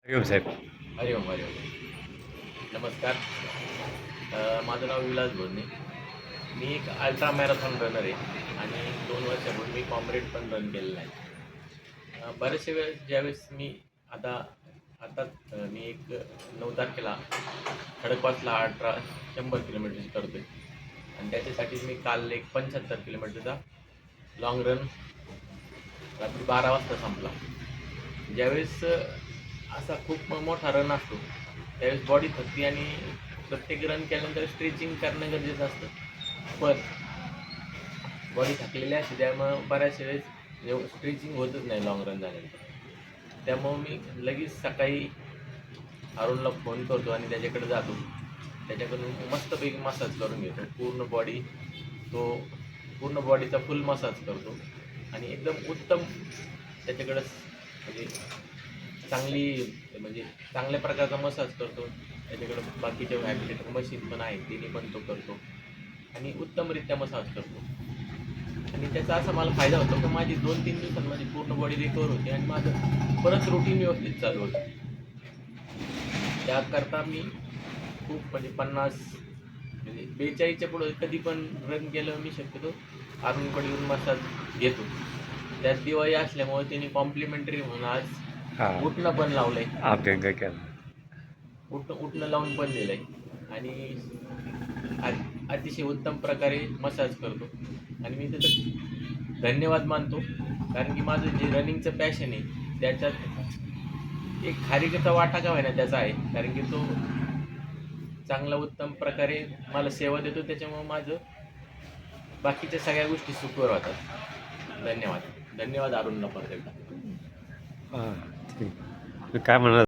हरिओम साहेब. हरिओम हरिओम. नमस्कार. माझं नाव विलास भोरणे. मी एक अल्ट्रा मॅरेथॉन रनर आहे आणि 2 वर्षापूर्वी मी कॉम्रेड पण रन केलेला आहे. बरेचसे वेळेस ज्यावेळेस मी आता आता मी एक 9 तारखेला खडकवासला अल्ट्रा 100 किलोमीटरची करतोय आणि त्याच्यासाठी मी काल एक 75 किलोमीटरचा लॉंग रन रात्री 12 वाजता संपला. ज्यावेळेस असा खूप मोठा रन असतो त्यावेळेस बॉडी थकते आणि प्रत्येक रन केल्यानंतर स्ट्रेचिंग करणं गरजेचं असतं. पण बॉडी थकलेली असते त्यामुळं बऱ्याचशा वेळेस स्ट्रेचिंग होतच नाही लॉंग रन झाल्यानंतर. त्यामुळं मी लगेच सकाळी अरुणला फोन करतो आणि त्याच्याकडे जातो. त्याच्याकडून मस्तपैकी मसाज करून घेतो तो पूर्ण बॉडीचा फुल मसाज करतो आणि एकदम उत्तम त्याच्याकडं म्हणजे चांगल्या प्रकारचा मसाज करतो. त्याच्याकडं बाकीचे व्हायब्रेटर मशीन पण आहेत तिने पण तो करतो आणि उत्तमरित्या मसाज करतो. आणि त्याचा असा मला फायदा होतो की माझी 2-3 दिवसांत माझी पूर्ण बॉडी रिकवर होते आणि माझं परत रुटीन व्यवस्थित चालू होतं. त्याकरता मी खूप 50 42च्या पुढं कधी पण रन केलं मी शक्यतो अरुणकडे येऊन मसाज घेतो. त्यात दिवाळी असल्यामुळे त्यांनी कॉम्प्लिमेंटरी म्हणून आज हां, उठणं पण लावलंय. अभ्यंग केला. उठणं लावून पण दिलंय आणि अतिशय उत्तम प्रकारे मसाज करतो आणि मी त्याचं धन्यवाद मानतो. कारण की माझं जे रनिंगचं पॅशन आहे त्याच्यात एक खारीकचा वाटा का होईना त्याचा आहे. कारण की तो चांगला उत्तम प्रकारे मला सेवा देतो त्याच्यामुळे माझं बाकीच्या सगळ्या गोष्टी सुखकर होतात. धन्यवाद. धन्यवाद अरुणला परत एकदा. हां, ठीक. काय म्हणत